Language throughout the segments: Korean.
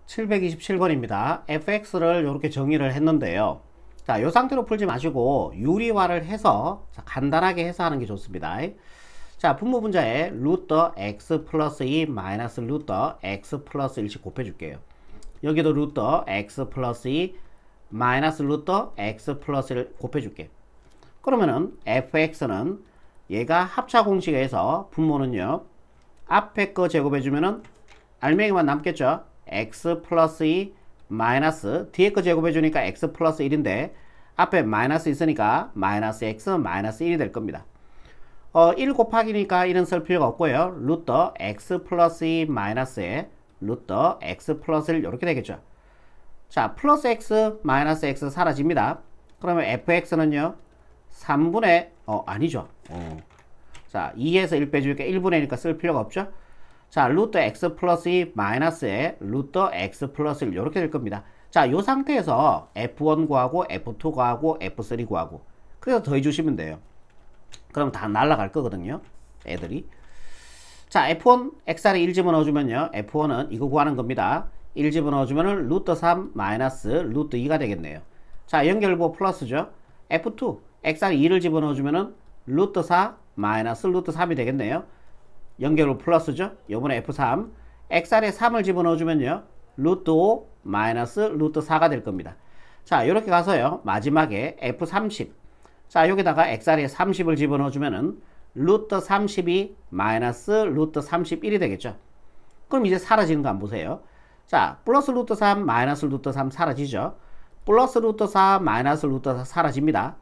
727번입니다. fx를 이렇게 정의를 했는데요. 자, 이 상태로 풀지 마시고 유리화를 해서 간단하게 해서 하는 게 좋습니다. 자, 분모 분자에 루터 x 플러스 2 마이너스 루터 x 플러스 1씩 곱해줄게요. 여기도 루터 x 플러스 2 마이너스 루터 x 플러스 1 곱해줄게요. 그러면은 fx는 얘가 합차 공식에서 분모는요, 앞에 거 제곱해주면은 알맹이만 남겠죠. x 플러스 2 마이너스 뒤에 거 제곱해주니까 x 플러스 1인데 앞에 마이너스 있으니까 마이너스 x 마이너스 1이 될 겁니다. 1 곱하기니까 1은 쓸 필요가 없고요. 루터 x 플러스 2 마이너스에 루터 x 플러스 1 이렇게 되겠죠. 자, 플러스 x 마이너스 x 사라집니다. 그러면 fx는요 3분의 아니죠. 자, 2에서 1 빼주니까 1분의 1이니까 쓸 필요가 없죠. 자, 루터 x 플러스 2 마이너스에 루터 x 플러스 1 이렇게 될 겁니다. 자, 이 상태에서 f1 구하고 f2 구하고 f3 구하고 그래서 더해 주시면 돼요. 그럼 다 날라갈 거거든요, 애들이. 자, f1 xr에 1 집어넣어주면요, f1은 이거 구하는 겁니다. 1 집어넣어주면은 루터 3 마이너스 루터 2가 되겠네요. 자, 연결부 플러스죠. f2 xr에 2를 집어넣어주면은 루터 4 마이너스 루터 3이 되겠네요. 연결부 플러스죠. 요번에 f3 xr에 3을 집어넣어주면요, 루트 5 마이너스 루트 4가 될 겁니다. 자, 이렇게 가서요, 마지막에 f30. 자, 여기다가 xr에 30을 집어넣어주면은 루트 32 마이너스 루트 31이 되겠죠. 그럼 이제 사라지는 거 안 보세요. 자, 플러스 루트 3 마이너스 루트 3 사라지죠. 플러스 루트 4 마이너스 루트 4 사라집니다.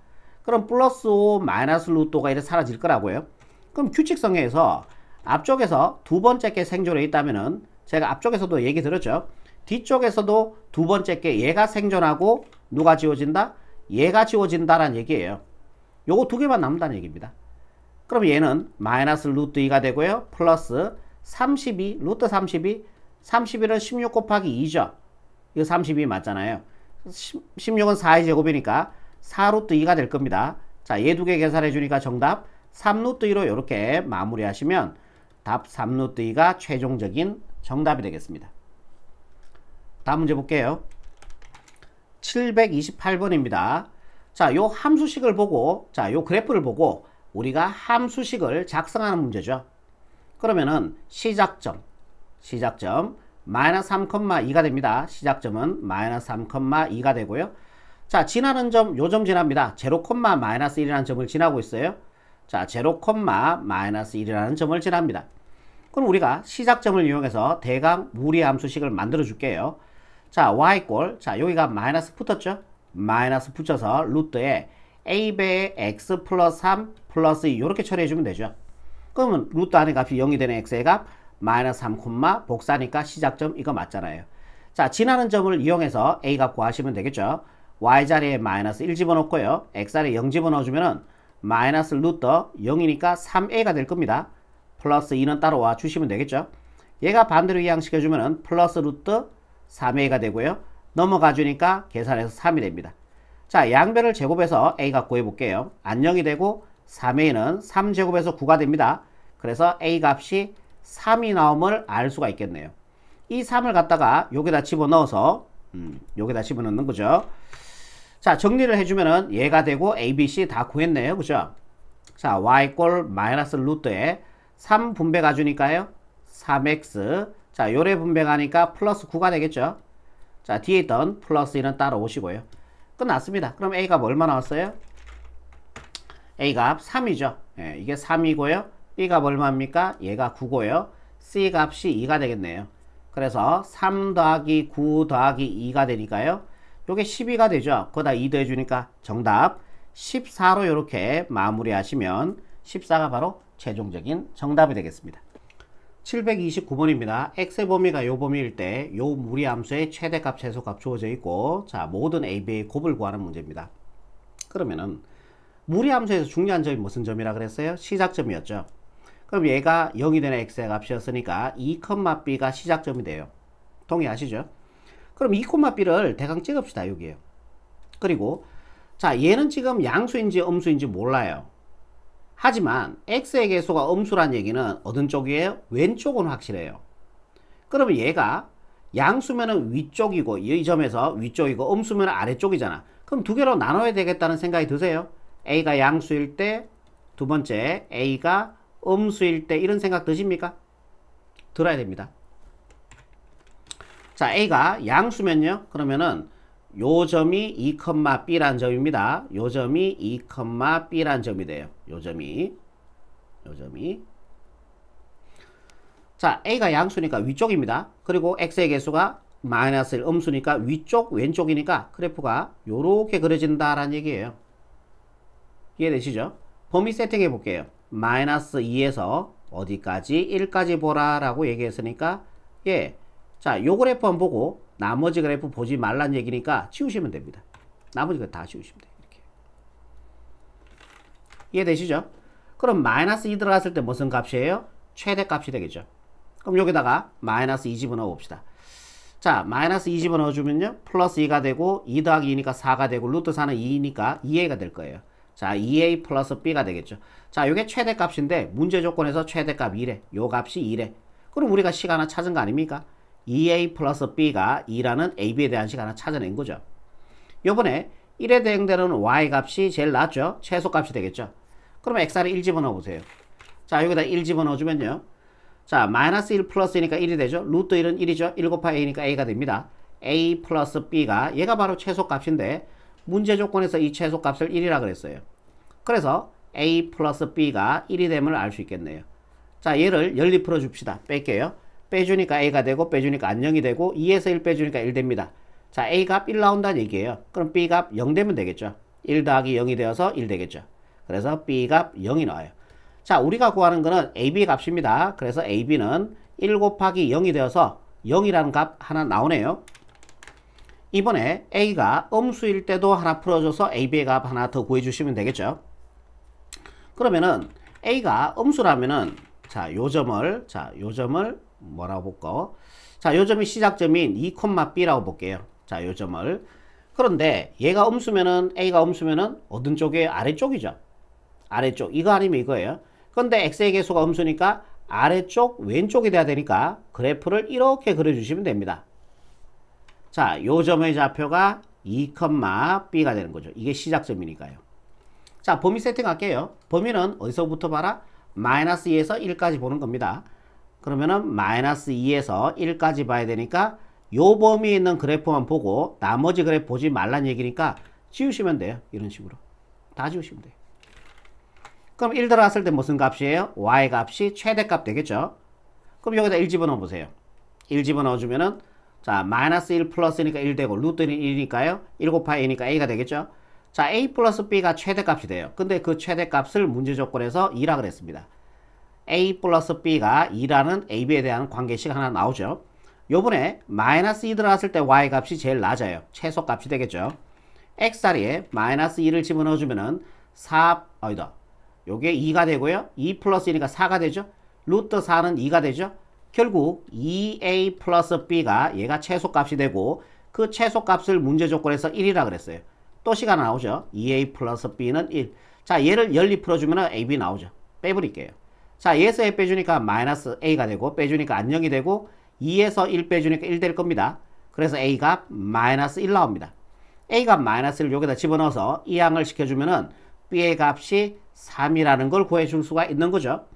그럼 플러스 5 마이너스 루트 5가 이렇게 사라질 거라고요. 그럼 규칙성에서 앞쪽에서 두 번째 게 생존해 있다면은 제가 앞쪽에서도 얘기 들었죠. 뒤쪽에서도 두 번째 게 얘가 생존하고 누가 지워진다? 얘가 지워진다라는 얘기예요. 요거 두 개만 남는다는 얘기입니다. 그럼 얘는 마이너스 루트 2가 되고요. 플러스 32 루트 32 31은 16 곱하기 2죠. 이거 32 맞잖아요. 16은 4의 제곱이니까 4 루트 2가 될 겁니다. 자, 얘 두 개 계산해 주니까 정답 3 루트 2로 이렇게 마무리하시면 답 3 루트 2가 최종적인 정답이 되겠습니다. 다음 문제 볼게요. 728번입니다. 자, 요 함수식을 보고, 자, 요 그래프를 보고 우리가 함수식을 작성하는 문제죠. 그러면은 시작점 마이너스 3,2가 됩니다. 시작점은 마이너스 3,2가 되고요. 자, 지나는 점, 요 점 지납니다. 0, 마이너스 1이라는 점을 지나고 있어요. 자, 0, 마이너스 1이라는 점을 지납니다. 그럼 우리가 시작점을 이용해서 대강 무리함수식을 만들어 줄게요. 자, y꼴, 자, 여기가 마이너스 붙었죠? 마이너스 붙여서 루트에 a배의 x 플러스 3 플러스 2 이렇게 처리해 주면 되죠. 그러면 루트 안에 값이 0이 되는 x의 값 마이너스 3, 복사니까 시작점 이거 맞잖아요. 자, 지나는 점을 이용해서 a 값 구하시면 되겠죠. y자리에 마이너스 1 집어넣고요. x자리에 0 집어넣어주면은 마이너스 루트 0이니까 3a가 될 겁니다. 플러스 2는 따로 와 주시면 되겠죠. 얘가 반대로 이항시켜주면은 플러스 루트 3a가 되고요. 넘어가 주니까 계산해서 3이 됩니다. 자, 양변을 제곱해서 a가 구해볼게요. 안녕이 되고 3a는 3제곱해서 9가 됩니다. 그래서 a 값이 3이 나옴을 알 수가 있겠네요. 이 3을 갖다가 여기다 집어넣어서 여기다 집어넣는 거죠. 자, 정리를 해주면은 얘가 되고 a, b, c 다 구했네요. 그죠? 자, y꼴 마이너스 루트에 3 분배 가주니까요 3x. 자, 요래 분배 가니까 플러스 9가 되겠죠. 자, 뒤에 있던 플러스 1은 따로 오시고요. 끝났습니다. 그럼 a 값 얼마 나왔어요? a 값 3이죠. 예, 이게 3이고요. b 값 얼마입니까? 얘가 9고요. c 값이 2가 되겠네요. 그래서 3 더하기 9 더하기 2가 되니까요. 요게 12가 되죠. 거기다 2 더해주니까 정답 14로 이렇게 마무리하시면 14가 바로 최종적인 정답이 되겠습니다. 729번입니다. x의 범위가 요 범위일 때 요 무리함수의 최대값, 최소값 주어져 있고, 자, 모든 ab의 곱을 구하는 문제입니다. 그러면은 무리함수에서 중요한 점이 무슨 점이라 그랬어요? 시작점이었죠. 그럼 얘가 0이 되는 x의 값이었으니까 2,b가 시작점이 돼요. 동의하시죠? 그럼 2,b를 대강 찍읍시다. 여기에요. 그리고 자, 얘는 지금 양수인지 음수인지 몰라요. 하지만 x의 개수가 음수란 얘기는 어떤 쪽이에요? 왼쪽은 확실해요. 그러면 얘가 양수면은 위쪽이고 이 점에서 위쪽이고 음수면은 아래쪽이잖아. 그럼 두 개로 나눠야 되겠다는 생각이 드세요? A가 양수일 때, 두 번째 A가 음수일 때 이런 생각 드십니까? 들어야 됩니다. 자, A가 양수면요. 그러면은 요 점이 2,B라는 점입니다. 요 점이 2,B라는 점이 돼요. 요 점이. 자, A가 양수니까 위쪽입니다. 그리고 X의 개수가 마이너스 1 음수니까 위쪽 왼쪽이니까 그래프가 요렇게 그려진다라는 얘기예요. 이해되시죠? 범위 세팅해 볼게요. 마이너스 2에서 어디까지? 1까지 보라 라고 얘기했으니까 예, 자, 요 그래프만 보고 나머지 그래프 보지 말란 얘기니까 치우시면 됩니다. 나머지 거 다 치우시면 돼요. 이렇게. 이해되시죠? 그럼 마이너스 2 들어갔을 때 무슨 값이에요? 최대값이 되겠죠. 그럼 여기다가 마이너스 2 집어넣어 봅시다. 자, 마이너스 2 집어넣어주면요. 플러스 2가 되고 2 더하기 2니까 4가 되고 루트 4는 2니까 2a가 될 거예요. 자, 2a 플러스 b가 되겠죠. 자, 이게 최대값인데 문제 조건에서 최대값 2래. 요 값이 2래. 그럼 우리가 식 하나 찾은 거 아닙니까? 2a 플러스 b가 2라는 ab에 대한 식 하나 찾아낸 거죠. 요번에 1에 대응되는 y 값이 제일 낮죠. 최소값이 되겠죠. 그러면 x를 1 집어넣어 보세요. 자, 여기다 1 집어넣어 주면요. 자, 마이너스 1 플러스니까 1이 되죠. 루트 1은 1이죠. 1 곱하기 a니까 a가 됩니다. a 플러스 b가 얘가 바로 최소값인데 문제 조건에서 이 최소값을 1이라 그랬어요. 그래서 a 플러스 b가 1이 됨을 알 수 있겠네요. 자, 얘를 연립 풀어줍시다. 뺄게요. 빼주니까 a가 되고 빼주니까 안 0이 되고 2에서 1 빼주니까 1 됩니다. 자, a 값 1 나온다는 얘기예요. 그럼 b 값 0 되면 되겠죠. 1 더하기 0이 되어서 1 되겠죠. 그래서 b 값 0이 나와요. 자, 우리가 구하는 거는 AB 값입니다. 그래서 AB는 1 곱하기 0이 되어서 0이라는 값 하나 나오네요. 이번에 A가 음수일 때도 하나 풀어줘서 AB의 값 하나 더 구해주시면 되겠죠. 그러면은 A가 음수라면은 요 점을 뭐라고 볼까? 자, 요 점이 시작점인 2,B라고 볼게요. 자, 요 점을. 그런데 얘가 음수면은 A가 음수면은 어떤 쪽에 아래쪽이죠. 아래쪽. 이거 아니면 이거예요. 근데 x의 개수가 음수니까 아래쪽 왼쪽이 돼야 되니까 그래프를 이렇게 그려주시면 됩니다. 자, 요 점의 좌표가 2,B가 되는 거죠. 이게 시작점이니까요. 자, 범위 세팅할게요. 범위는 어디서부터 봐라? 마이너스 2에서 1까지 보는 겁니다. 그러면은 마이너스 2에서 1까지 봐야 되니까 요 범위에 있는 그래프만 보고 나머지 그래프 보지 말란 얘기니까 지우시면 돼요. 이런 식으로. 다 지우시면 돼요. 그럼 1 들어갔을 때 무슨 값이에요? y 값이 최대값 되겠죠? 그럼 여기다 1 집어넣어 보세요. 1 집어넣어 주면은 자, 마이너스 1 플러스니까 1 되고 루트는 1이니까요. 1 곱하기 a니까 a가 되겠죠? 자, a 플러스 b가 최대값이 돼요. 근데 그 최대값을 문제 조건에서 2라 그랬습니다. a 플러스 b가 2라는 ab에 대한 관계식 하나 나오죠. 요번에 마이너스 2 들어갔을 때 y 값이 제일 낮아요. 최소값이 되겠죠? x 자리에 마이너스 2를 집어넣어 주면은 요게 2가 되고요. 2 플러스 2니까 4가 되죠. 루트 4는 2가 되죠. 결국 2a 플러스 b가 얘가 최소값이 되고 그 최소값을 문제 조건에서 1이라 그랬어요. 또 시간 나오죠. 2a 플러스 b는 1. 자, 얘를 연립 풀어주면 ab 나오죠. 빼버릴게요. 자, 얘에서 1 빼주니까 마이너스 a가 되고 빼주니까 안 0이 되고 2에서 1 빼주니까 1 될 겁니다. 그래서 a 값 마이너스 1 나옵니다. a 값 마이너스 1 여기다 집어넣어서 이항을 시켜주면은 b의 값이 3이라는 걸 구해줄 수가 있는 거죠.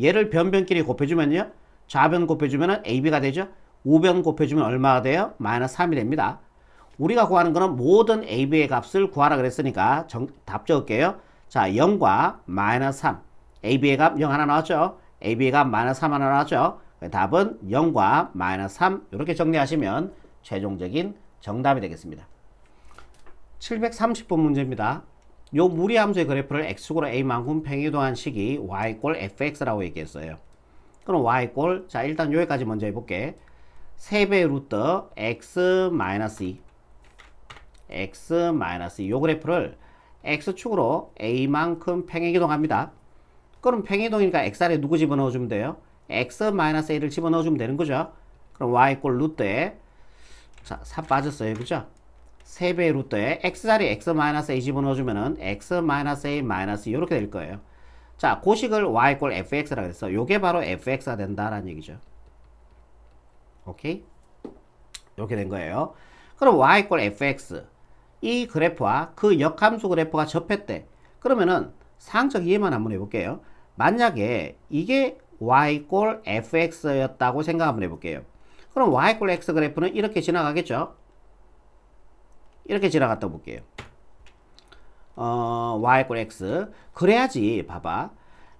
얘를 변변끼리 곱해주면요. 좌변 곱해주면 ab가 되죠. 우변 곱해주면 얼마가 돼요? 마이너스 3이 됩니다. 우리가 구하는 거는 모든 ab의 값을 구하라 그랬으니까 답 적을게요. 자, 0과 마이너스 3. ab의 값 0 하나 나왔죠. ab의 값 마이너스 3 하나 나왔죠. 답은 0과 마이너스 3 이렇게 정리하시면 최종적인 정답이 되겠습니다. 730번 문제입니다. 요 무리함수의 그래프를 x축으로 a만큼 평이동한 식이 y 꼴 fx라고 얘기했어요. 그럼 y 꼴, 자, 일단 여기까지 먼저 해볼게. 3배 루트 x 마이너스 2 x 마이너스 2 요 그래프를 x축으로 a만큼 평행이동합니다. 그럼 평행이동이니까 x 아래 누구 집어넣어주면 돼요? x 마이너스 a를 집어넣어주면 되는 거죠. 그럼 y 꼴 루트에 자, 4 빠졌어요. 그죠? 3배의 루트에 x자리 x-a 집어넣어주면은 x-a 마이너스 이렇게 될 거예요. 자, 고식을 y 꼴 fx라고 했어. 요게 바로 fx가 된다라는 얘기죠. 오케이? 이렇게 된 거예요. 그럼 y 꼴 fx 이 그래프와 그 역함수 그래프가 접했대. 그러면은 상적 이해만 한번 해볼게요. 만약에 이게 y 꼴 fx였다고 생각 한번 해볼게요. 그럼 y 꼴 x 그래프는 이렇게 지나가겠죠? 이렇게 지나갔다 볼게요. y 꼴 x. 그래야지 봐봐.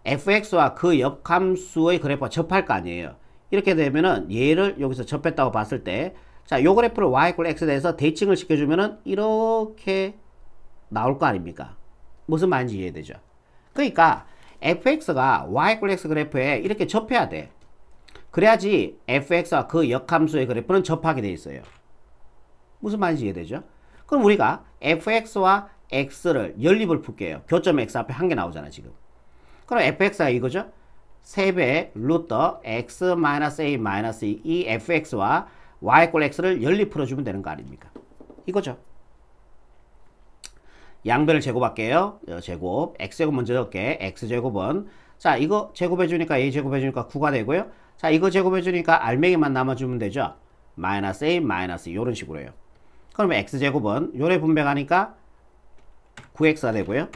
fx와 그 역함수의 그래프가 접할 거 아니에요. 이렇게 되면은 얘를 여기서 접했다고 봤을 때, 자, 요 그래프를 y 꼴 x에 대해서 대칭을 시켜주면은 이렇게 나올 거 아닙니까? 무슨 말인지 이해되죠? 그러니까 fx가 y 꼴 x 그래프에 이렇게 접해야 돼. 그래야지 fx와 그 역함수의 그래프는 접하게 돼 있어요. 무슨 말인지 이해되죠? 그럼 우리가 fx와 x를 연립을 풀게요. 교점 x 앞에 한 개 나오잖아 지금. 그럼 fx가 이거죠? 3배 루트 x-a-2 이 fx와 y 꼴 x를 연립 풀어주면 되는 거 아닙니까? 이거죠. 양변을 제곱할게요. 제곱 x제곱 먼저 적게 x제곱은, 자, 이거 제곱해주니까 a 제곱해주니까 9가 되고요. 자, 이거 제곱해주니까 알맹이만 남아주면 되죠. 마이너스 a 마이너스 이런 식으로요. 그러면 x제곱은 요래 분배가니까 9x가 되고요.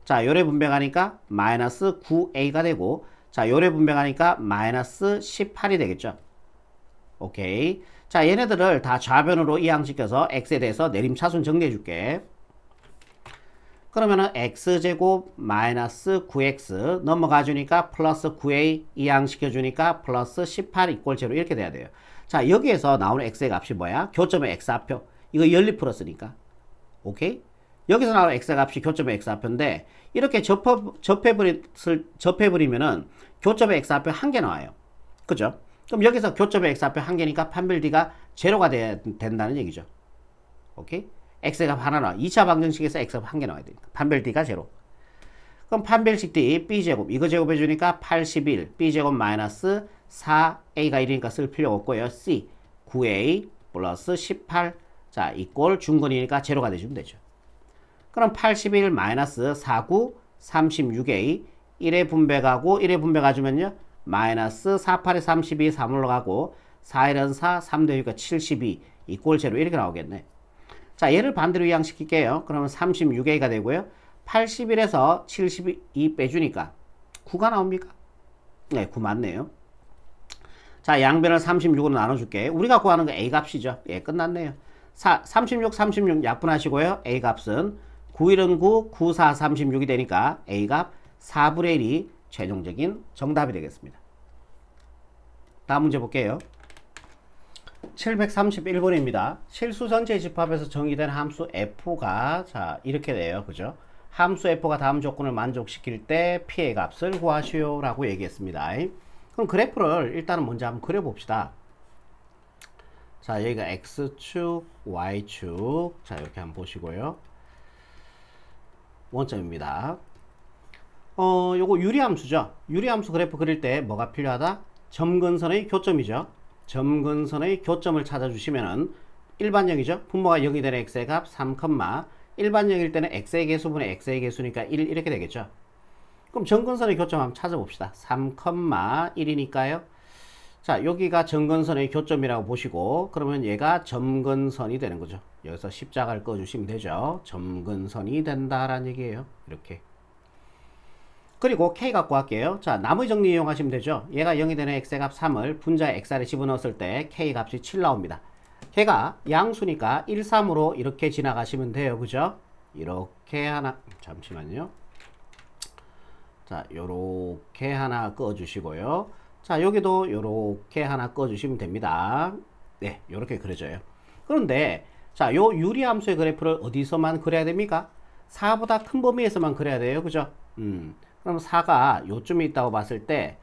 자, 요래 분배가니까 마이너스 9a가 되고, 자, 요래 분배가니까 마이너스 18이 되겠죠. 오케이. 자, 얘네들을 다 좌변으로 이항시켜서 x에 대해서 내림차순 정리해 줄게. 그러면은 x제곱 마이너스 9x 넘어가 주니까 플러스 9a 이항시켜 주니까 플러스 18 이꼴 제로 이렇게 돼야 돼요. 자, 여기에서 나오는 x의 값이 뭐야? 교점의 x좌표. 이거 연립 풀었으니까. 오케이? 여기서 나오는 x값이 교점의 x좌표인데 이렇게 접해버리면은 교점의 x좌표 한 개 나와요. 그죠? 그럼 여기서 교점의 x좌표 한 개니까 판별d가 제로가 된다는 얘기죠. 오케이? x값 하나 나와. 2차 방정식에서 x값 한 개 나와야 되니까 판별d가 제로. 그럼 판별식 d b제곱 이거 제곱해주니까 81 b제곱 마이너스 4a가 1이니까 쓸 필요 없고요. c 9a 플러스 18 자 이꼴 중근이니까 제로가 되시면 되죠. 그럼 81 마이너스 49 36a 1에 분배가고 1에 분배 가주면요 마이너스 48에 32 3 올라가고 4일은 4 3 되니까 72 이꼴 제로 이렇게 나오겠네. 자 얘를 반대로 이항시킬게요. 그러면 36a가 되고요. 81에서 72 빼주니까 9가 나옵니까? 네 9 맞네요. 자 양변을 36으로 나눠줄게. 우리가 구하는 거 a값이죠. 예 끝났네요. 36 약분하시고요. a값은 9일은 9 9 4 36이 되니까 a값 4분의 1이 최종적인 정답이 되겠습니다. 다음 문제 볼게요. 731번입니다. 실수 전체 집합에서 정의된 함수 f가 자 이렇게 돼요. 그죠? 함수 f가 다음 조건을 만족시킬 때 p의 값을 구하시오 라고 얘기했습니다. 그럼 그래프를 일단은 먼저 한번 그려봅시다. 자 여기가 x축 y축 자 이렇게 한번 보시고요. 원점입니다. 요거 유리함수죠. 유리함수 그래프 그릴 때 뭐가 필요하다? 점근선의 교점이죠. 점근선의 교점을 찾아주시면은 일반형이죠. 분모가 0이 되는 x의 값 3, 일반형일 때는 x의 개수분의 x의 개수니까 1 이렇게 되겠죠. 그럼 점근선의 교점 한번 찾아봅시다. 3, 1이니까요. 자 여기가 점근선의 교점이라고 보시고 그러면 얘가 점근선이 되는 거죠. 여기서 십자가를 꺼주시면 되죠. 점근선이 된다라는 얘기예요. 이렇게. 그리고 k 갖고 할게요. 자 나머지 정리 이용하시면 되죠. 얘가 0이 되는 x의 값 3을 분자에 xr에 집어넣었을 때 k 값이 7 나옵니다. 걔가 양수니까 1, 3으로 이렇게 지나가시면 돼요. 그죠? 이렇게 하나 잠시만요. 자 요렇게 하나 꺼주시고요. 자 여기도 요렇게 하나 꺼주시면 됩니다. 네 요렇게 그려져요. 그런데 자 요 유리함수의 그래프를 어디서만 그려야 됩니까? 4보다 큰 범위에서만 그려야 돼요. 그죠? 그럼 4가 요쯤에 있다고 봤을 때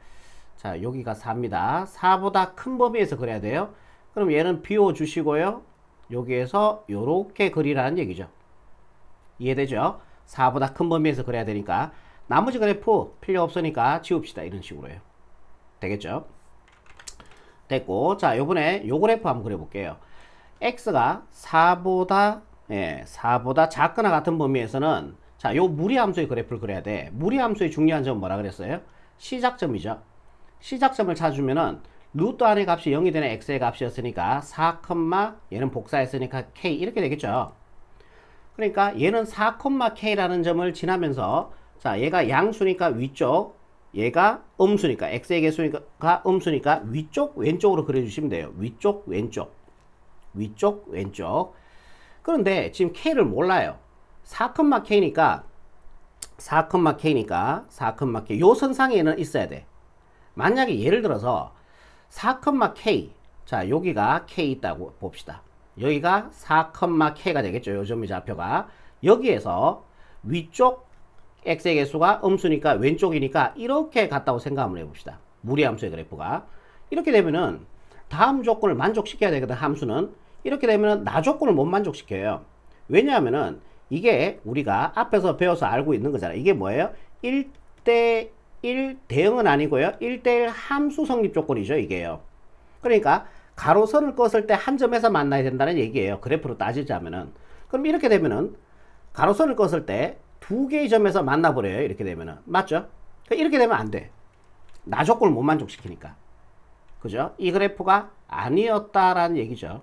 자 여기가 4입니다. 4보다 큰 범위에서 그려야 돼요. 그럼 얘는 비워 주시고요. 여기에서 요렇게 그리라는 얘기죠. 이해되죠? 4보다 큰 범위에서 그려야 되니까 나머지 그래프 필요 없으니까 지웁시다. 이런 식으로요. 되겠죠? 됐고 자 요번에 요 그래프 한번 그려볼게요. x가 4보다 작거나 같은 범위에서는 자 요 무리함수의 그래프를 그려야 돼. 무리함수의 중요한 점은 뭐라 그랬어요? 시작점이죠. 시작점을 찾으면은 루트 안의 값이 0이 되는 x의 값이었으니까 4, 얘는 복사했으니까 k 이렇게 되겠죠. 그러니까 얘는 4,k라는 점을 지나면서 자 얘가 양수니까 위쪽, 얘가 음수니까 x의 개수가 음수니까 위쪽 왼쪽으로 그려주시면 돼요. 위쪽 왼쪽, 위쪽 왼쪽. 그런데 지금 k를 몰라요. 4,k니까 4,k 요 선상에는 있어야 돼. 만약에 예를 들어서 4,k 자 여기가 k 있다고 봅시다. 여기가 4,k가 되겠죠. 요 점의 좌표가. 여기에서 위쪽 x의 개수가 음수니까 왼쪽이니까 이렇게 같다고 생각을 해봅시다. 무리함수의 그래프가. 이렇게 되면은 다음 조건을 만족시켜야 되거든. 함수는. 이렇게 되면은 나 조건을 못 만족시켜요. 왜냐하면은 이게 우리가 앞에서 배워서 알고 있는 거잖아요. 이게 뭐예요? 1대1 대응은 아니고요. 1대1 함수 성립 조건이죠. 이게요. 그러니까 가로선을 껐을 때 한 점에서 만나야 된다는 얘기예요. 그래프로 따지자면은. 그럼 이렇게 되면은 가로선을 껐을 때 두 개의 점에서 만나버려요. 이렇게 되면은. 맞죠? 이렇게 되면 안 돼. 나 조건을 못 만족시키니까. 그죠? 이 그래프가 아니었다라는 얘기죠.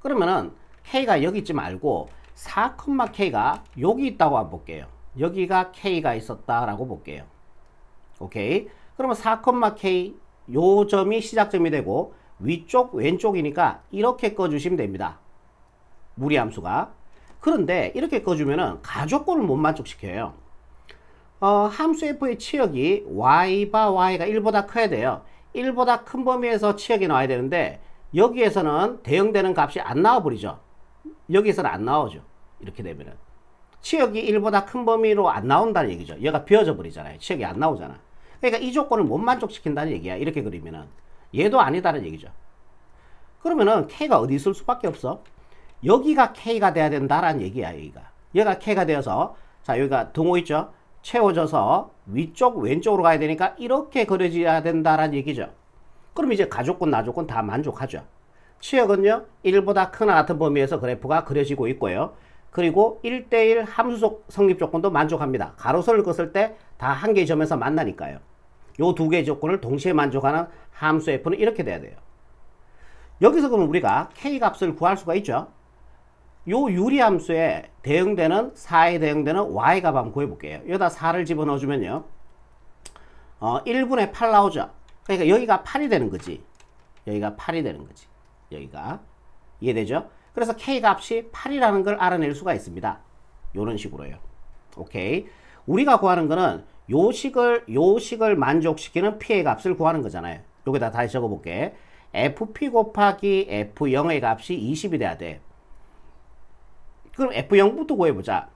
그러면은 K가 여기 있지 말고 4,K가 여기 있다고 한번 볼게요. 여기가 K가 있었다라고 볼게요. 오케이. 그러면 4,K 요 점이 시작점이 되고 위쪽 왼쪽이니까 이렇게 꺼주시면 됩니다. 무리함수가. 그런데 이렇게 꺼주면은 가조건을 못 만족시켜요. 함수 f의 치역이 y바 y가 1보다 커야 돼요. 1보다 큰 범위에서 치역이 나와야 되는데 여기에서는 대응되는 값이 안 나와버리죠. 여기에서는 안 나오죠. 이렇게 되면은 치역이 1보다 큰 범위로 안 나온다는 얘기죠. 얘가 비워져 버리잖아요. 치역이 안 나오잖아. 그러니까 이 조건을 못 만족시킨다는 얘기야. 이렇게 그리면은 얘도 아니다는 얘기죠. 그러면은 K가 어디 있을 수밖에 없어? 여기가 K가 돼야 된다라는 얘기야. 얘가 K가 되어서 자 여기가 등호 있죠. 채워져서 위쪽 왼쪽으로 가야 되니까 이렇게 그려져야 된다라는 얘기죠. 그럼 이제 가조건 나조건 다 만족하죠. 치역은요 1보다 크나 같은 범위에서 그래프가 그려지고 있고요. 그리고 1대1 함수 성립 조건도 만족합니다. 가로선을 긋을 때 다 한 개의 점에서 만나니까요. 요 두 개의 조건을 동시에 만족하는 함수 f는 이렇게 돼야 돼요. 여기서 그러면 우리가 k 값을 구할 수가 있죠. 요 유리함수에 대응되는 4에 대응되는 y 값 한번 구해볼게요. 여기다 4를 집어넣어 주면요 1분의 8 나오죠. 그러니까 여기가 8이 되는 거지. 여기가 8이 되는 거지. 여기가 이해되죠? 그래서 k 값이 8이라는 걸 알아낼 수가 있습니다. 요런 식으로요. 오케이. 우리가 구하는 거는 요 식을 만족시키는 p의 값을 구하는 거잖아요. 여기다 다시 적어볼게. fp 곱하기 f0의 값이 20이 돼야 돼. 그럼 f0부터 구해보자.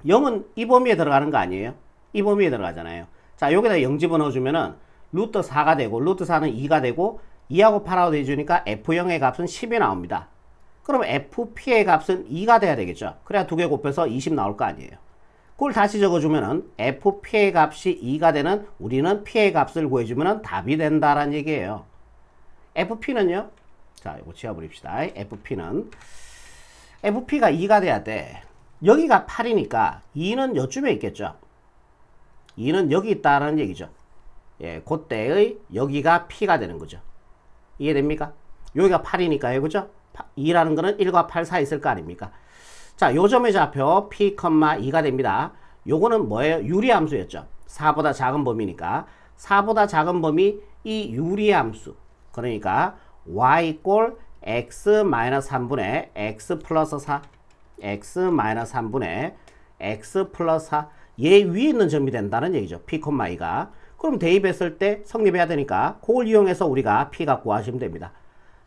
0은 이 범위에 들어가는 거 아니에요? 이 범위에 들어가잖아요. 자, 여기다 0 집어넣어주면은 루트 4가 되고, 루트 4는 2가 되고, 2하고 8하고 해주니까 f0의 값은 10이 나옵니다. 그럼 fp의 값은 2가 돼야 되겠죠. 그래야 두 개 곱해서 20 나올 거 아니에요. 그걸 다시 적어주면은 fp의 값이 2가 되는 우리는 p의 값을 구해주면은 답이 된다라는 얘기예요. fp는요. 자, 이거 지워버립시다. fp가 2가 돼야 돼. 여기가 8이니까 2는 요쯤에 있겠죠. 2는 여기 있다라는 얘기죠. 예, 그때의 여기가 p가 되는 거죠. 이해됩니까? 여기가 8이니까요. 그죠? 2라는 거는 1과 8 사이 있을 거 아닙니까? 자, 요 점의 좌표 p, 2가 됩니다. 요거는 뭐예요? 유리함수였죠. 4보다 작은 범위니까 4보다 작은 범위 이 유리함수. 그러니까 y 꼴 x-3분의 x 플러스 4 x-3분의 x 플러스 4 얘 위에 있는 점이 된다는 얘기죠. p, 2가. 그럼 대입했을 때 성립해야 되니까 그걸 이용해서 우리가 p가 구하시면 됩니다.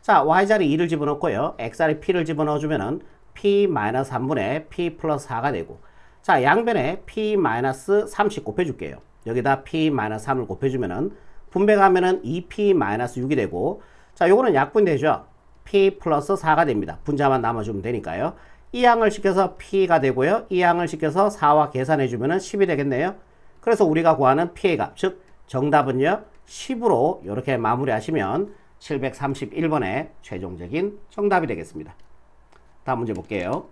자, y자리 2를 집어넣고요. x자리 p를 집어넣어주면은 p-3분의 p 플러스 4가 되고 자, 양변에 p-30 곱해줄게요. 여기다 p-3을 곱해주면은 분배가면은 2p-6이 되고 자, 요거는 약분이 되죠. p 플러스 4가 됩니다. 분자만 남아주면 되니까요. 이 양을 시켜서 p가 되고요. 이 양을 시켜서 4와 계산해주면은 10이 되겠네요. 그래서 우리가 구하는 p의 값, 즉 정답은요 10으로 이렇게 마무리하시면 731번의 최종적인 정답이 되겠습니다. 다음 문제 볼게요.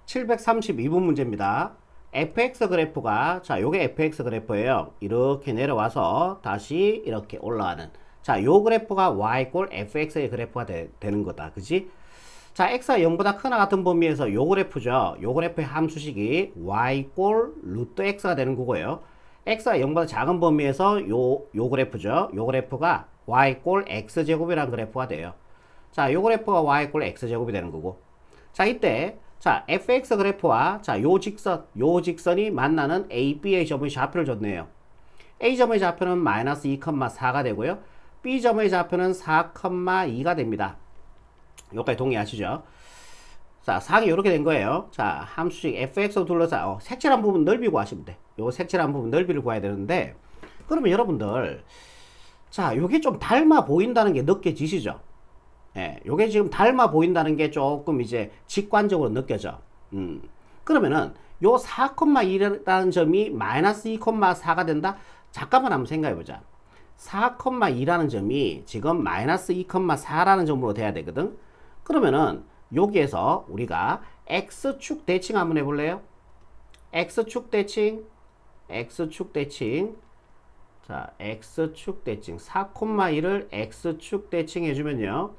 732번 문제입니다. fx 그래프가, 자, 요게 fx 그래프예요. 이렇게 내려와서 다시 이렇게 올라가는. 자, 요 그래프가 y 꼴 fx의 그래프가 되는 거다. 그지? 자, x가 0보다 크나 같은 범위에서 요 그래프죠. 요 그래프의 함수식이 y 꼴 루트 x가 되는 거고요. x가 0보다 작은 범위에서 요 그래프죠. 요 그래프가 y 꼴 x제곱이라는 그래프가 돼요. 자, 요 그래프가 y 꼴 x제곱이 되는 거고. 자, 이때 자, fx 그래프와 자, 요 직선이 만나는 a, b의 점의 좌표를 줬네요. a점의 좌표는 마이너스 2,4가 되고요. b점의 좌표는 4,2가 됩니다. 여기까지 동의하시죠? 자, 상이 이렇게 된 거예요. 자, 함수식 fx로 둘러싸 색칠한 부분 넓이 구하시면 돼. 요 색칠한 부분 넓이를 구해야 되는데, 그러면 여러분들, 자, 요게 좀 닮아 보인다는 게 느껴지시죠? 예, 요게 지금 닮아 보인다는 게 조금 이제 직관적으로 느껴져. 그러면은 요 4,2라는 점이 마이너스 2,4가 된다? 잠깐만 한번 생각해 보자. 4,2라는 점이 지금 마이너스 2,4라는 점으로 돼야 되거든. 그러면은 여기에서 우리가 x축 대칭 한번 해볼래요? x축 대칭. 자, x축 대칭 4,2를 x축 대칭 해주면요,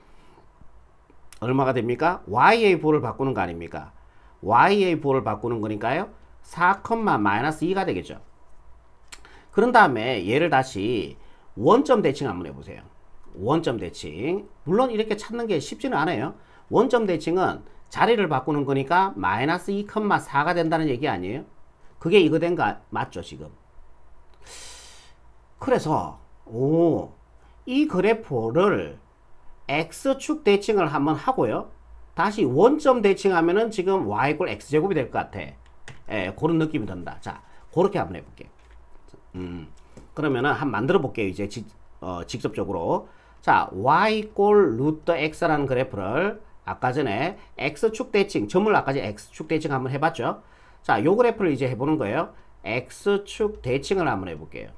얼마가 됩니까? y의 부호를 바꾸는 거 아닙니까? y의 부호를 바꾸는 거니까요, 4, 마이너스 2가 되겠죠. 그런 다음에 얘를 다시 원점 대칭 한번 해보세요. 원점 대칭. 물론 이렇게 찾는 게 쉽지는 않아요. 원점 대칭은 자리를 바꾸는 거니까 마이너스 2,4가 된다는 얘기 아니에요? 그게 이거 된 거 맞죠, 지금? 그래서 이 그래프를 x축 대칭을 한번 하고요, 다시 원점 대칭하면은 지금 y 꼴 x제곱이 될 것 같아. 예, 그런 느낌이 든다. 자, 그렇게 한번 해볼게요. 그러면은 한번 만들어 볼게요. 이제 직접적으로. 자, y 꼴 루트 x라는 그래프를 아까 전에 x축 대칭, 점을 아까 전에 x축 대칭 한번 해봤죠. 자, 요 그래프를 이제 해보는 거예요. x축 대칭을 한번 해볼게요.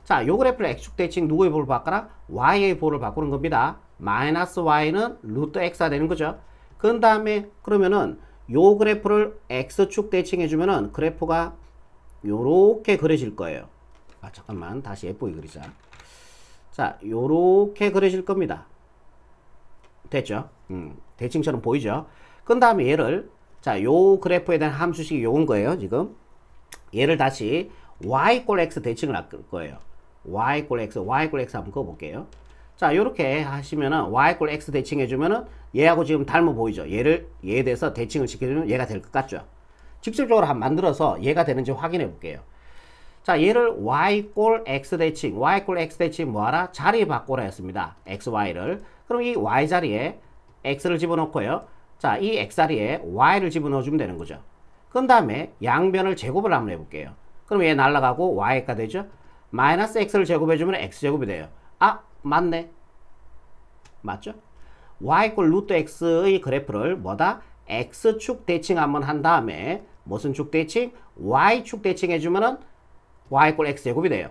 자, 요 그래프를 x축 대칭 누구의 부호를 바꿔라? y의 부호를 바꾸는 겁니다. 마이너스 y는 루트 x가 되는 거죠. 그 다음에 그러면은 요 그래프를 x축 대칭 해주면은 그래프가 요렇게 그려질 거예요. 아, 잠깐만 다시 예쁘게 그리자. 자, 요렇게 그려질 겁니다. 됐죠? 대칭처럼 보이죠? 그 다음에 얘를, 자, 요 그래프에 대한 함수식이 요건 거예요, 지금. 얘를 다시 y 꼴 x 대칭을 할 거예요. y 꼴 x 한번 그어볼게요. 자, 요렇게 하시면은 y 꼴 x 대칭 해주면은 얘하고 지금 닮아 보이죠? 얘에 대해서 대칭을 시켜주면 얘가 될 것 같죠? 직접적으로 한번 만들어서 얘가 되는지 확인해 볼게요. 자, 얘를 y 꼴 x 대칭 뭐하라? 자리 바꾸라 했습니다. x, y를. 그럼 이 y 자리에 x를 집어넣고요. 자, 이 x 자리에 y를 집어넣어주면 되는 거죠. 그 다음에 양변을 제곱을 한번 해볼게요. 그럼 얘 날라가고 y가 되죠? 마이너스 x를 제곱해주면 x제곱이 돼요. 아, 맞네. 맞죠? y 꼴 루트 x의 그래프를 뭐다? x축 대칭 한번 한 다음에 무슨 축 대칭? y축 대칭 해주면은 y 꼴 x제곱이 돼요.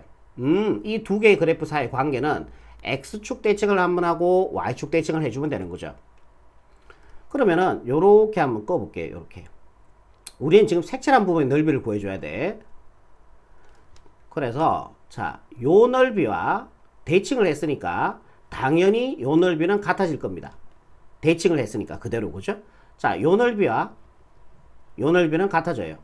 이 두 개의 그래프 사이의 관계는 x축 대칭을 한번 하고 y축 대칭을 해주면 되는 거죠. 그러면은 요렇게 한번 꺼볼게요. 요렇게. 우리는 지금 색칠한 부분의 넓이를 구해줘야 돼. 그래서 자, 요 넓이와 대칭을 했으니까 당연히 요 넓이는 같아질 겁니다. 대칭을 했으니까 그대로, 그죠? 자, 요 넓이와 요 넓이는 같아져요.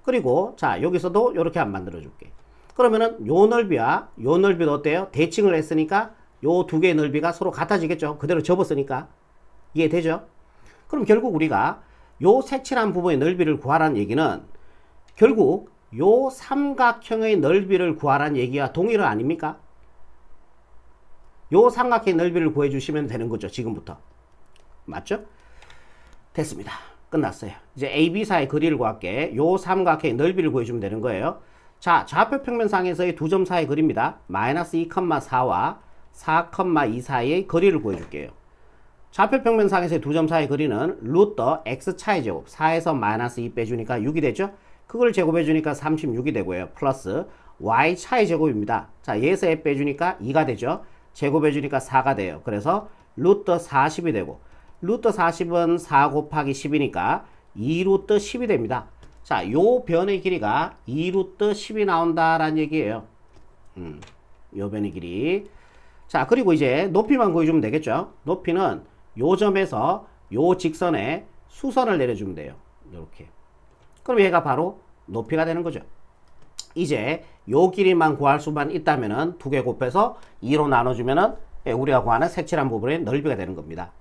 그리고 자, 여기서도 요렇게 한번 만들어 줄게. 그러면은 요 넓이와 요 넓이도 어때요? 대칭을 했으니까 요 두 개의 넓이가 서로 같아지겠죠? 그대로 접었으니까. 이해되죠? 그럼 결국 우리가 요 색칠한 부분의 넓이를 구하라는 얘기는 결국 요 삼각형의 넓이를 구하라는 얘기와 동일은 아닙니까? 요 삼각형의 넓이를 구해주시면 되는 거죠, 지금부터. 맞죠? 됐습니다. 끝났어요. 이제 AB 사이의 거리를 구할게. 요 삼각형의 넓이를 구해주면 되는 거예요. 자, 좌표 평면상에서의 두 점 사이의 거리입니다. 마이너스 2,4와 4,2 사이의 거리를 구해줄게요. 좌표 평면상에서의 두 점 사이의 거리는 루트 x 차의 제곱, 4에서 마이너스 2 빼주니까 6이 되죠? 그걸 제곱해주니까 36이 되고요. 플러스 y 차의 제곱입니다. 자, 얘에서 에 빼주니까 2가 되죠? 제곱해주니까 4가 돼요. 그래서 루트 40이 되고, 루트 40은 4 곱하기 10이니까 2 루트 10이 됩니다. 자, 자, 요 변의 길이가 2루트 10이 나온다라는 얘기예요. 요 변의 길이. 자, 그리고 이제 높이만 구해주면 되겠죠. 높이는 요 점에서 요 직선에 수선을 내려주면 돼요. 이렇게. 그럼 얘가 바로 높이가 되는 거죠. 이제 요 길이만 구할 수만 있다면은 두 개 곱해서 2로 나눠주면은 우리가 구하는 색칠한 부분의 넓이가 되는 겁니다.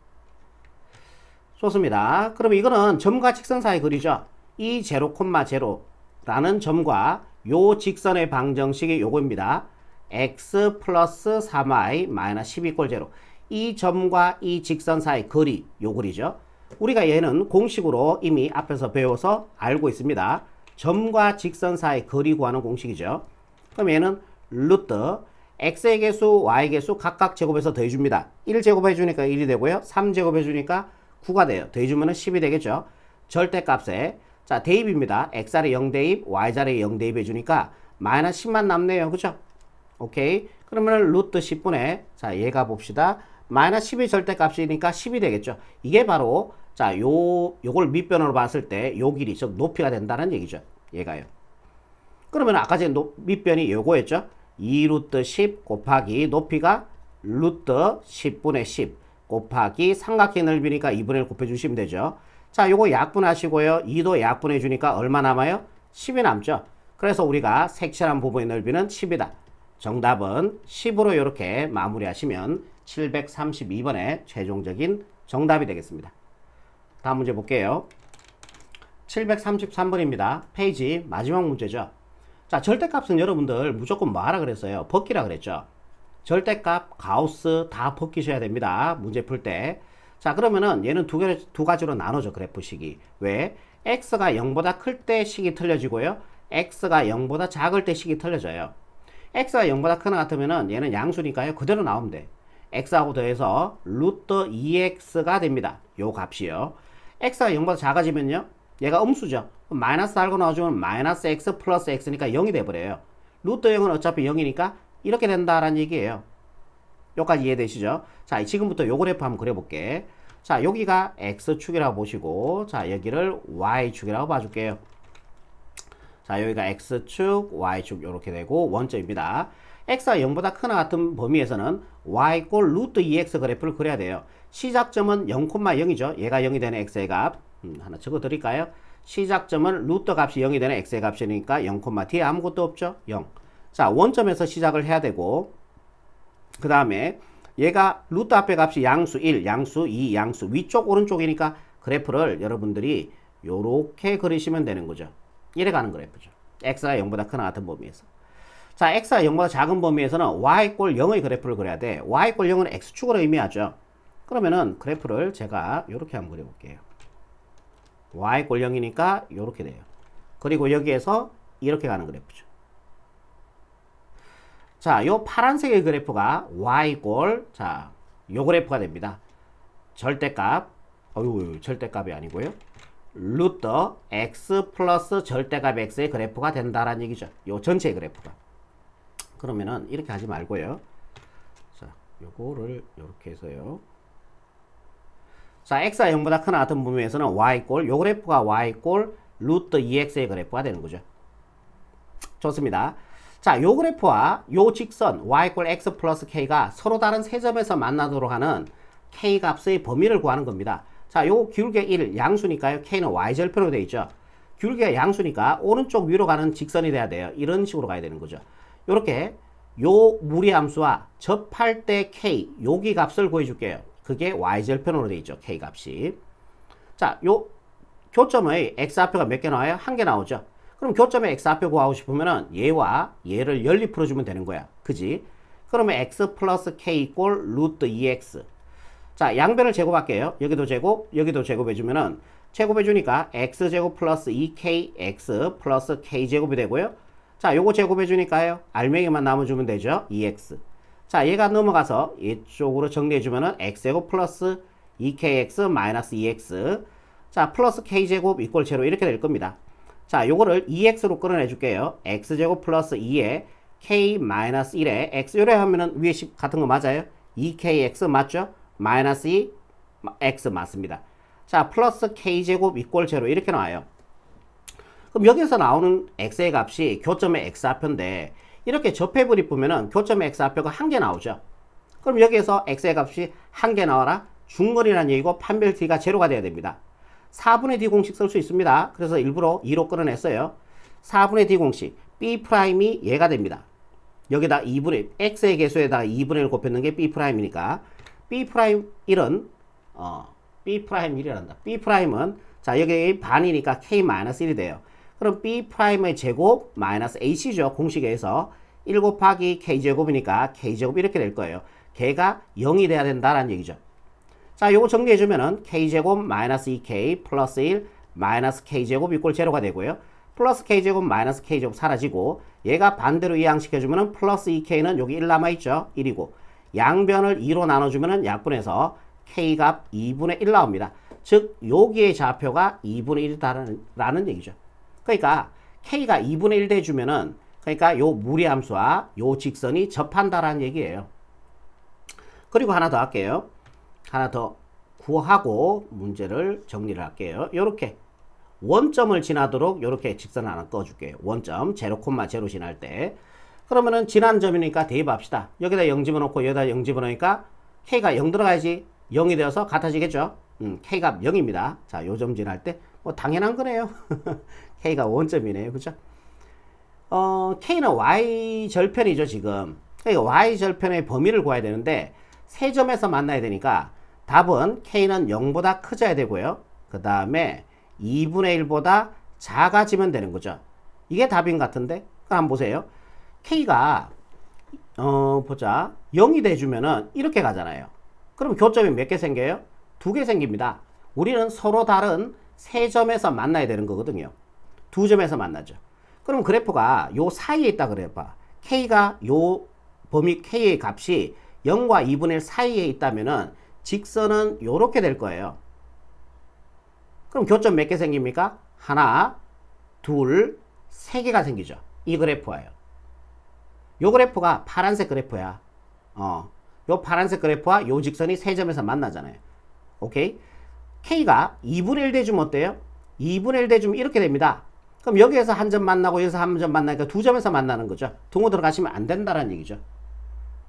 좋습니다. 그럼 이거는 점과 직선 사이 거리죠. 이 0,0라는 점과 요 직선의 방정식이 요거입니다. x 플러스 3y 마이너스 10 이퀄 0. 이 점과 이 직선 사이 거리, 요 거리죠. 우리가 얘는 공식으로 이미 앞에서 배워서 알고 있습니다. 점과 직선 사이 거리 구하는 공식이죠. 그럼 얘는 루트 x의 개수, y의 개수 각각 제곱해서 더해줍니다. 1제곱해 주니까 1이 되고요. 3제곱해 주니까 9가 돼요. 더해주면 10이 되겠죠. 절대값에 자 대입입니다. x자리 0대입, y자리 0대입 해주니까 마이너스 10만 남네요. 그죠? 오케이. 그러면 루트 10분의 자 얘가 봅시다. 마이너스 10이 절대값이니까 10이 되겠죠. 이게 바로 자 요걸 밑변으로 봤을 때 요 길이 즉 높이가 된다는 얘기죠. 얘가요. 그러면 아까 전에 밑변이 요거였죠. 2루트 10 곱하기 높이가 루트 10분의 10 곱하기 삼각형 넓이니까 2분의 1 곱해주시면 되죠. 자, 요거 약분하시고요. 2도 약분해 주니까 얼마 남아요? 10이 남죠. 그래서 우리가 색칠한 부분의 넓이는 10이다. 정답은 10으로 이렇게 마무리하시면 732번의 최종적인 정답이 되겠습니다. 다음 문제 볼게요. 733번입니다. 페이지 마지막 문제죠. 자, 절대값은 여러분들 무조건 뭐 하라 그랬어요? 벗기라 그랬죠. 절대값, 가우스 다 벗기셔야 됩니다. 문제 풀 때. 자, 그러면은 얘는 두 가지로 나눠져, 그래프식이. 왜? x가 0보다 클 때 식이 틀려지고요. x가 0보다 작을 때 식이 틀려져요. x가 0보다 크나 같으면은 얘는 양수니까요. 그대로 나오면 돼. x하고 더해서 루트 2x가 됩니다. 요 값이요. x가 0보다 작아지면요. 얘가 음수죠. 마이너스 달고 나와주면 마이너스 x 플러스 x니까 0이 돼버려요. 루트 0은 어차피 0이니까 이렇게 된다라는 얘기예요. 여기까지 이해되시죠? 자, 지금부터 요 그래프 한번 그려볼게. 자, 여기가 x축이라고 보시고, 자, 여기를 y축이라고 봐줄게요. 자, 여기가 x축, y축 이렇게 되고 원점입니다. x가 0보다 크나 같은 범위에서는 y 꼴 루트 2x 그래프를 그려야 돼요. 시작점은 0,0이죠. 얘가 0이 되는 x의 값. 하나 적어 드릴까요? 시작점은 루트 값이 0이 되는 x의 값이니까 0, 뒤에 아무것도 없죠? 0. 자, 원점에서 시작을 해야 되고, 그 다음에 얘가 루트 앞에 값이 양수 1, 양수 2, 양수 위쪽 오른쪽이니까 그래프를 여러분들이 요렇게 그리시면 되는 거죠. 이래 가는 그래프죠. x가 0보다 크나 같은 범위에서. 자, x가 0보다 작은 범위에서는 y 꼴 0의 그래프를 그려야 돼. y 꼴 0은 x축으로 의미하죠. 그러면은 그래프를 제가 요렇게 한번 그려볼게요. y 꼴 0이니까 요렇게 돼요. 그리고 여기에서 이렇게 가는 그래프죠. 자, 요 파란색의 그래프가 y꼴, 자, 요 그래프가 됩니다. 절대값, 절대값이 아니고요. 루트 x 플러스 절대값 x의 그래프가 된다라는 얘기죠. 요 전체의 그래프가. 그러면은 이렇게 하지 말고요. 자, 요거를 요렇게 해서요. 자, x가 0보다 크나 같은 범위에서는 y꼴, 요 그래프가 y꼴 루트 2x의 그래프가 되는 거죠. 좋습니다. 자, 요 그래프와 요 직선 y = x 플러스 k가 서로 다른 세 점에서 만나도록 하는 k 값의 범위를 구하는 겁니다. 자, 요 기울기 1 양수니까요. k는 y절편으로 되어 있죠. 기울기가 양수니까 오른쪽 위로 가는 직선이 돼야 돼요. 이런 식으로 가야 되는 거죠. 요렇게 요 무리함수와 접할 때 k 여기 값을 구해줄게요. 그게 y절편으로 되어 있죠. k 값이. 자, 요 교점의 x좌표가 몇 개 나와요? 한 개 나오죠. 그럼 교점의 x좌표 구하고 싶으면은 얘와 얘를 연립 풀어주면 되는 거야. 그지? 그러면 x 플러스 k 이꼴 루트 2x. 자, 양변을 제곱할게요. 여기도 제곱, 여기도 제곱해주면은 제곱해주니까 x제곱 플러스 2kx 플러스 k제곱이 되고요. 자, 요거 제곱해주니까요. 알맹이만 남아주면 되죠. 2x. 자, 얘가 넘어가서 이쪽으로 정리해주면은 x제곱 플러스 2kx 마이너스 2x. 자, 플러스 k제곱 이꼴 제로 이렇게 될 겁니다. 자, 요거를 2x로 끌어내줄게요. x제곱 플러스 2에 k 마이너스 1에 x 요래 하면은 위에 10 같은 거 맞아요? 2kx 맞죠? 마이너스 2 x 맞습니다. 자, 플러스 k제곱 이꼴 제로 이렇게 나와요. 그럼 여기서 나오는 x의 값이 교점의 x좌표인데 이렇게 접해버리 보면은 교점의 x좌표가 한 개 나오죠. 그럼 여기에서 x의 값이 한 개 나와라. 중거리라는 얘기고 판별 t가 제로가 돼야 됩니다. 4분의 d 공식 쓸 수 있습니다. 그래서 일부러 2로 끌어냈어요. 4분의 d 공식 b'이 얘가 됩니다. 여기다 2분의 x의 개수에다가 2분의 1 곱했는 게 b'이니까 b'일은 b'일이란다. b'은 자 여기 반이니까 k-1이 돼요. 그럼 b'의 제곱 마이너스 h죠. 공식에서 1 곱하기 k제곱이니까 k제곱 이렇게 될 거예요. 걔가 0이 돼야 된다라는 얘기죠. 자, 요거 정리해주면은 k제곱 마이너스 2k 플러스 1 마이너스 k제곱 이꼴 제로가 되고요. 플러스 k제곱 마이너스 k제곱 사라지고 얘가 반대로 이항시켜주면은 플러스 2k는 여기 1 남아있죠. 1이고 양변을 2로 나눠주면은 약분해서 k값 2분의 1 나옵니다. 즉 여기의 좌표가 2분의 1이다라는 얘기죠. 그러니까 k가 2분의 1 돼주면은 그러니까 요 무리함수와 요 직선이 접한다라는 얘기예요. 그리고 하나 더 할게요. 하나 더 구하고 문제를 정리를 할게요. 요렇게 원점을 지나도록 요렇게 직선 하나 꺼줄게요. 원점 0,0 지날 때 그러면은 지난 점이니까 대입합시다. 여기다 0 집어넣고 여기다 0 집어넣으니까 k가 0 들어가야지 0이 되어서 같아지겠죠. k가 0입니다. 자, 요 점 지날 때 뭐 당연한 거네요. k가 원점이네요. 그죠? k는 y절편이죠 지금. 그러니까 y절편의 범위를 구해야 되는데 세 점에서 만나야 되니까 답은 k는 0보다 커져야 되고요. 그 다음에 2분의 1보다 작아지면 되는 거죠. 이게 답인 것 같은데 한번 보세요. k가 보자 0이 돼주면은 이렇게 가잖아요. 그럼 교점이 몇 개 생겨요? 2개 생깁니다. 우리는 서로 다른 세 점에서 만나야 되는 거거든요. 두 점에서 만나죠. 그럼 그래프가 요 사이에 있다 그래봐. k가 요 범위 k의 값이 0과 2분의 1 사이에 있다면은 직선은 요렇게 될 거예요. 그럼 교점 몇 개 생깁니까? 하나, 둘, 세 개가 생기죠. 이 그래프예요. 요 그래프가 파란색 그래프야. 요 파란색 그래프와 요 직선이 세 점에서 만나잖아요. 오케이? k가 2분의 1 대주면 어때요? 2분의 1 대주면 이렇게 됩니다. 그럼 여기에서 한 점 만나고 여기서 한 점 만나니까 두 점에서 만나는 거죠. 동호 들어가시면 안 된다는 얘기죠.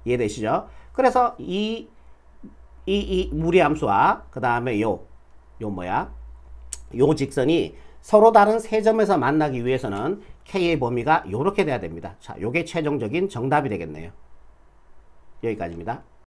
이해되시죠? 그래서 이 무리함수와 그 다음에 요 직선이 서로 다른 세 점에서 만나기 위해서는 k의 범위가 요렇게 돼야 됩니다. 자, 요게 최종적인 정답이 되겠네요. 여기까지입니다.